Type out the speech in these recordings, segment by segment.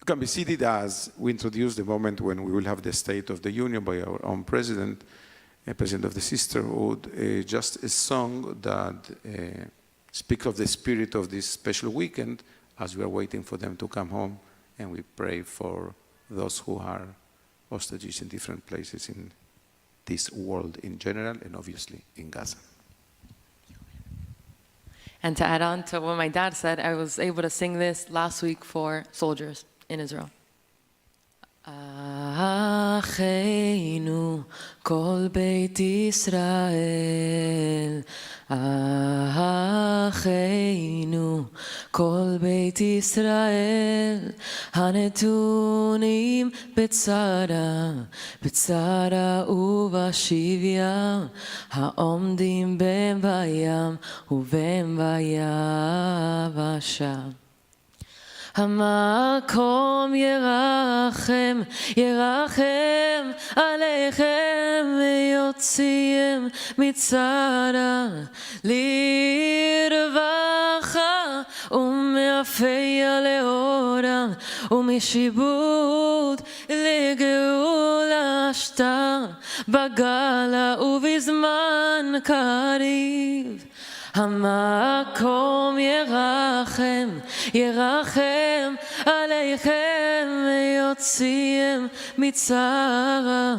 You can be seated as we introduce the moment when we will have the State of the Union by our own president, president of the Sisterhood, just a song that speaks of the spirit of this special weekend as we are waiting for them to come home, and we pray for those who are hostages in different places in this world in general, and obviously in Gaza. And to add on to what my dad said, I was able to sing this last week for soldiers in Israel. Acheinu kol beit Yisrael, Acheinu kol beit Yisrael, hanetunim betzara, betzara ubashivya, haomdim ben vayam uben vayavasha. המקום ירחם, ירחם עליכם ויוציאם מצרה לרווחה ומאפיה לאורה ומשיבוד לגאולה שתה בגלה ובזמן קריב. המקום ירחם, ירחם עליכם ויוציאם מצרה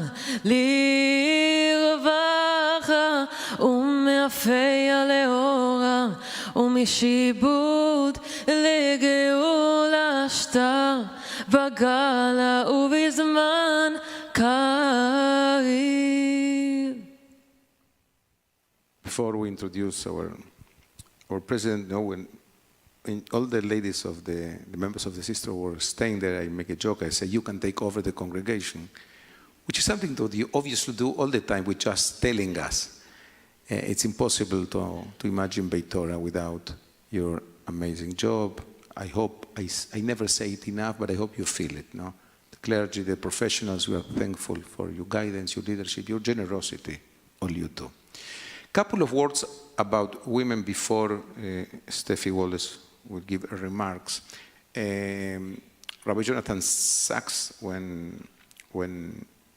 לרווחה ומאפיה לאורה ומשיבוד לגאולה שתה בגלה ובזמן קריב. Before we introduce our president, when all the ladies of the members of the sister were staying there, I make a joke. I say, you can take over the congregation, which is something that you obviously do all the time with just telling us. It's impossible to imagine Beit Torah without your amazing job. I hope, I never say it enough, but I hope you feel it. No? The clergy, the professionals, we are thankful for your guidance, your leadership, your generosity, all you do. Couple of words about women before Steffi Wallace will give her remarks. Rabbi Jonathan Sachs, when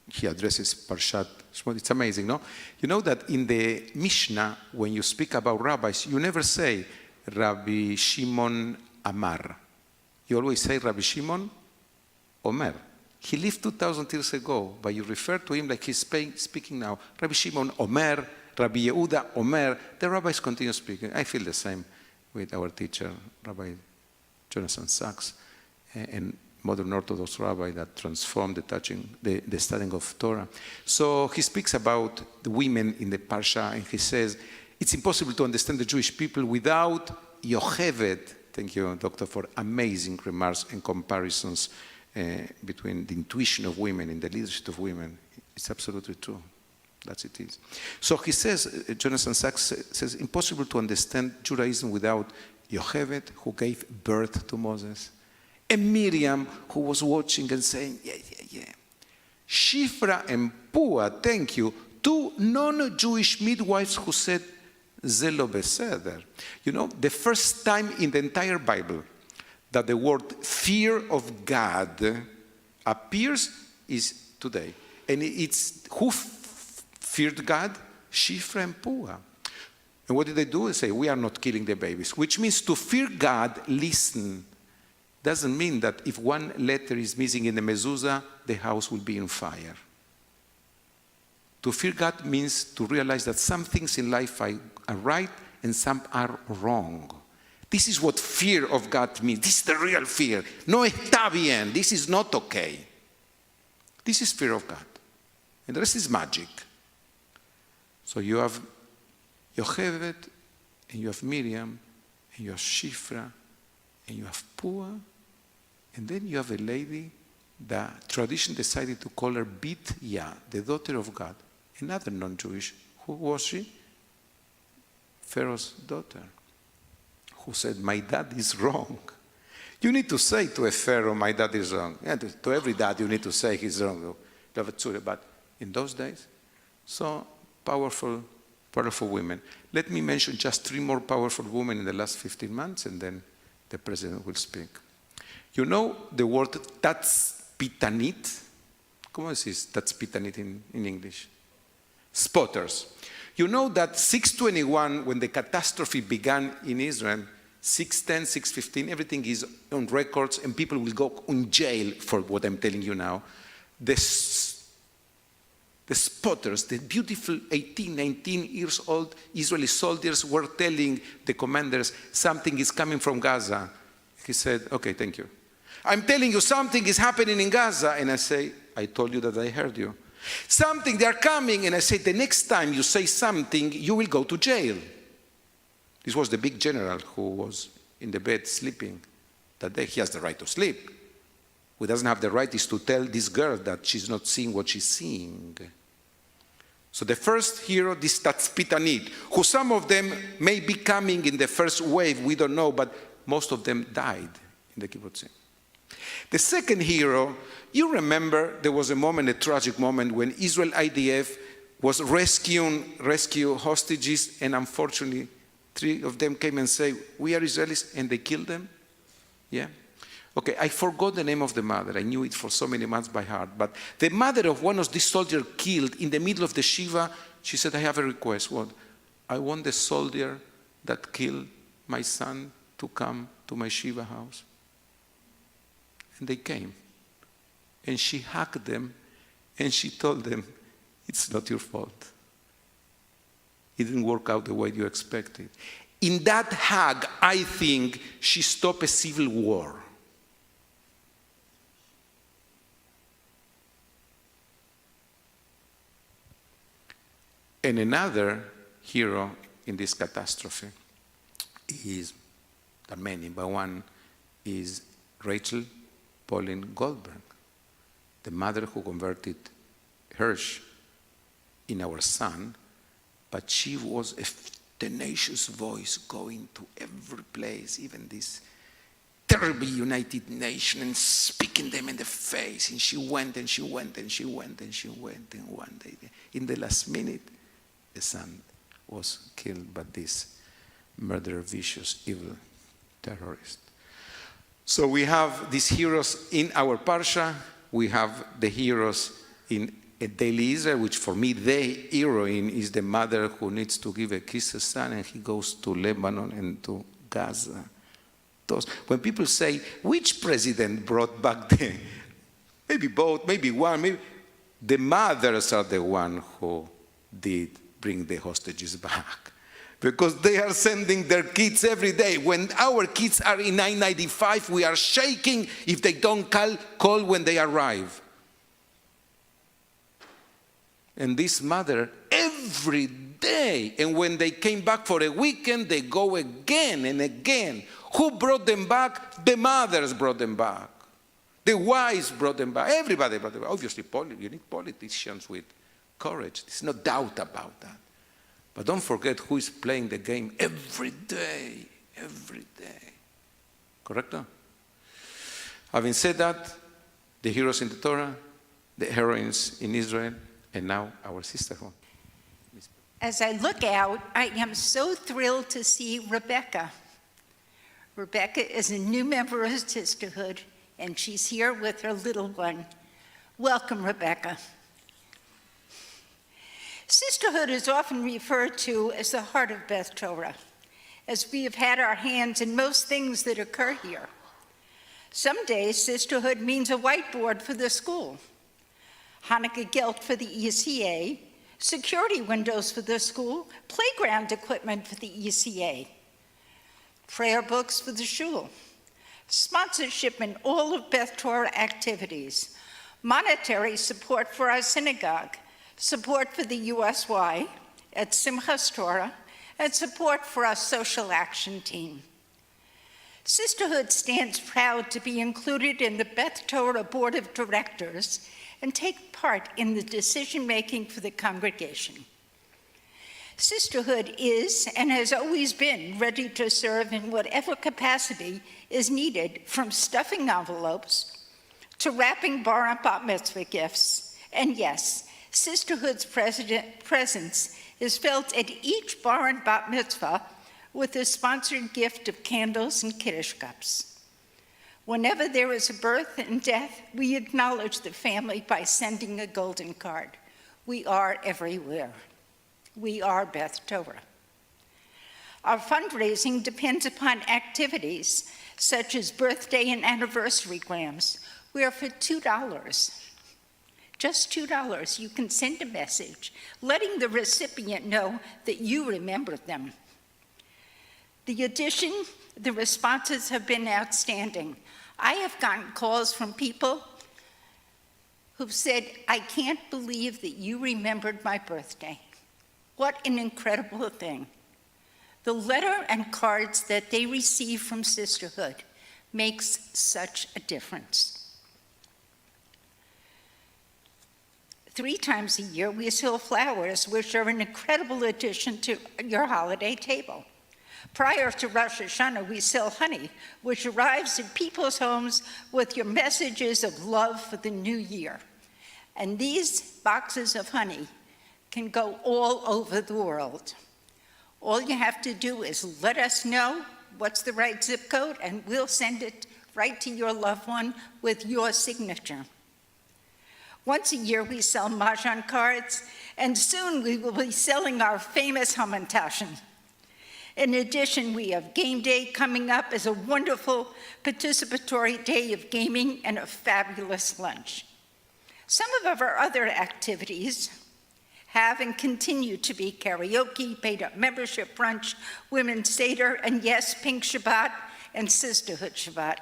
he addresses Parshat Shemot, it's amazing, no? You know that in the Mishnah, when you speak about rabbis, you never say Rabbi Shimon Amar. You always say Rabbi Shimon Omer. He lived 2,000 years ago, but you refer to him like he's speaking now. Rabbi Shimon Omer, Rabbi Yehuda Omer, the rabbis continue speaking. I feel the same with our teacher, Rabbi Jonathan Sachs, and modern Orthodox rabbi that transformed the studying of Torah. So he speaks about the women in the Parsha, and he says, it's impossible to understand the Jewish people without Yocheved. Thank you, Doctor, for amazing remarks and comparisons between the intuition of women and the leadership of women. It's absolutely true. That's it is. So he says, Jonathan Sachs says, impossible to understand Judaism without Yocheved, who gave birth to Moses, and Miriam, who was watching and saying, yeah. Shifra and Pua, thank you, two non-Jewish midwives who said, Ze lo beseder. You know, the first time in the entire Bible that the word fear of God appears is today. And it's who feared God? Shifra and Pua. And what did they do? They say, we are not killing the babies, which means to fear God, listen. Doesn't mean that if one letter is missing in the mezuzah, the house will be on fire. To fear God means to realize that some things in life are right and some are wrong. This is what fear of God means. This is the real fear. No está bien. This is not okay. This is fear of God. And the rest is magic. So you have Yocheved, and you have Miriam, and you have Shifra, and you have Pua, and then you have a lady that tradition decided to call her Bitya, the daughter of God, another non-Jewish. Who was she? Pharaoh's daughter, who said, my dad is wrong. You need to say to a Pharaoh, my dad is wrong. Yeah, to every dad you need to say he's wrong. But in those days, so powerful women. Let me mention just 3 more powerful women in the last 15 months, and then the president will speak. You know the word tatzpitanit? ¿Cómo decís tatzpitanit in English? Spotters. You know that 621, when the catastrophe began in Israel, 610, 615, everything is on records and people will go in jail for what I'm telling you now. The spotters, the beautiful 18, 19 years old Israeli soldiers were telling the commanders, something is coming from Gaza. He said, okay, thank you. I'm telling you something is happening in Gaza. And I say, I told you that I heard you. Something, they're coming. And I say, the next time you say something, you will go to jail. This was the big general who was in the bed sleeping. That day he has the right to sleep. Who doesn't have the right is to tell this girl that she's not seeing what she's seeing. So the first hero, this Tatzpitanit, who some of them may be coming in the first wave, we don't know, but most of them died in the kibbutzim. The second hero, you remember there was a moment, a tragic moment, when Israel IDF was rescue hostages, and unfortunately 3 of them came and said, we are Israelis, and they killed them? Yeah? Okay, I forgot the name of the mother. I knew it for so many months by heart. But the mother of one of these soldiers killed in the middle of the Shiva, she said, I have a request. What? I want the soldier that killed my son to come to my Shiva house. And they came. And she hugged them, and she told them, it's not your fault. It didn't work out the way you expected. In that hug, I think she stopped a civil war. And another hero in this catastrophe is, there are many, but one is Rachel Pauline Goldberg, the mother who converted Hirsch in our son, but she was a tenacious voice going to every place, even this terrible United Nations, and speaking them in the face. And she went and she went and she went and she went. And one day, in the last minute, the son was killed by this murderer, vicious, evil terrorist. So we have these heroes in our Parsha. We have the heroes in a daily Israel, which for me, the heroine is the mother who needs to give a kiss to her son, and he goes to Lebanon and to Gaza. When people say, which president brought back maybe both, maybe one, maybe the mothers are the one who did bring the hostages back. Because they are sending their kids every day. When our kids are in 995, we are shaking if they don't call when they arrive. And this mother, every day, and when they came back for a weekend, they go again and again. Who brought them back? The mothers brought them back. The wives brought them back. Everybody brought them back. Obviously, you need politicians with courage. There's no doubt about that. But don't forget who is playing the game every day. Every day. Correct? Having said that, the heroes in the Torah, the heroines in Israel, and now our sisterhood. As I look out, I am so thrilled to see Rebecca. Rebecca is a new member of Sisterhood, and she's here with her little one. Welcome, Rebecca. Sisterhood is often referred to as the heart of Beth Torah, as we have had our hands in most things that occur here. Some days, Sisterhood means a whiteboard for the school, Hanukkah Gelt for the ECA, security windows for the school, playground equipment for the ECA, prayer books for the shul, sponsorship in all of Beth Torah activities, monetary support for our synagogue, support for the USY at Simchas Torah, and support for our social action team. Sisterhood stands proud to be included in the Beth Torah Board of Directors and take part in the decision-making for the congregation. Sisterhood is and has always been ready to serve in whatever capacity is needed, from stuffing envelopes to wrapping bar and bat mitzvah gifts. And yes, Sisterhood's presence is felt at each bar and bat mitzvah with a sponsored gift of candles and kiddush cups. Whenever there is a birth and death, we acknowledge the family by sending a golden card. We are everywhere. We are Beth Torah. Our fundraising depends upon activities such as birthday and anniversary grams, where for $2, just $2, you can send a message letting the recipient know that you remembered them. The responses have been outstanding. I have gotten calls from people who've said, I can't believe that you remembered my birthday. What an incredible thing. The letter and cards that they receive from Sisterhood makes such a difference. 3 times a year, we sell flowers, which are an incredible addition to your holiday table. Prior to Rosh Hashanah, we sell honey, which arrives in people's homes with your messages of love for the new year. And these boxes of honey can go all over the world. All you have to do is let us know what's the right zip code, and we'll send it right to your loved one with your signature. Once a year, we sell Mahjong cards, and soon we will be selling our famous Hamantaschen. In addition, we have game day coming up as a wonderful participatory day of gaming and a fabulous lunch. Some of our other activities have and continue to be karaoke, paid-up membership brunch, women's Seder, and yes, Pink Shabbat and Sisterhood Shabbat.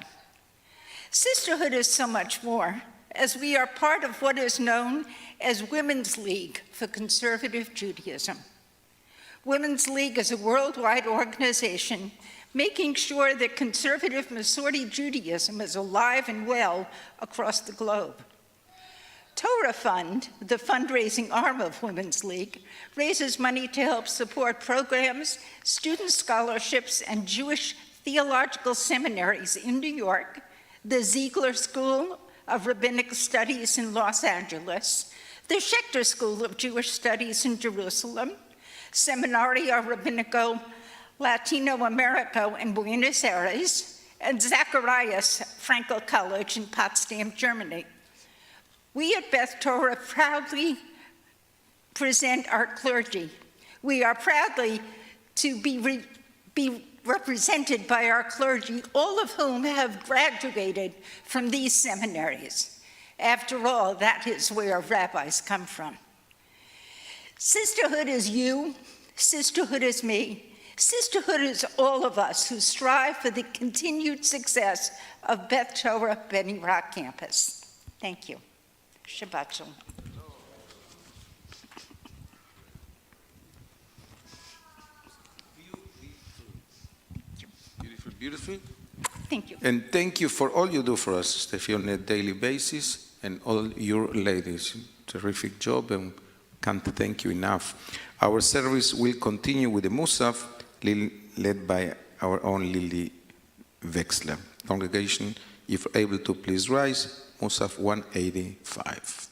Sisterhood is so much more, as we are part of what is known as Women's League for Conservative Judaism. Women's League is a worldwide organization making sure that conservative Masorti Judaism is alive and well across the globe. Torah Fund, the fundraising arm of Women's League, raises money to help support programs, student scholarships, and Jewish theological seminaries in New York, the Ziegler School of Rabbinic Studies in Los Angeles, the Schechter School of Jewish Studies in Jerusalem, Seminario Rabbinico Latino America in Buenos Aires, and Zacharias Frankel College in Potsdam, Germany. We at Beth Torah proudly present our clergy. We are proudly to be represented by our clergy, all of whom have graduated from these seminaries. After all, that is where rabbis come from. Sisterhood is you, sisterhood is me. Sisterhood is all of us who strive for the continued success of Beth Torah Benny Rock campus. Thank you. Shabbat Shalom. Beautiful, beautiful. Thank you. And thank you for all you do for us, Steffi, on a daily basis, and all your ladies. Terrific job, and can't thank you enough. Our service will continue with the Musaf, led by our own Lily Wexler. Congregation, if able to please rise, Musaf 185.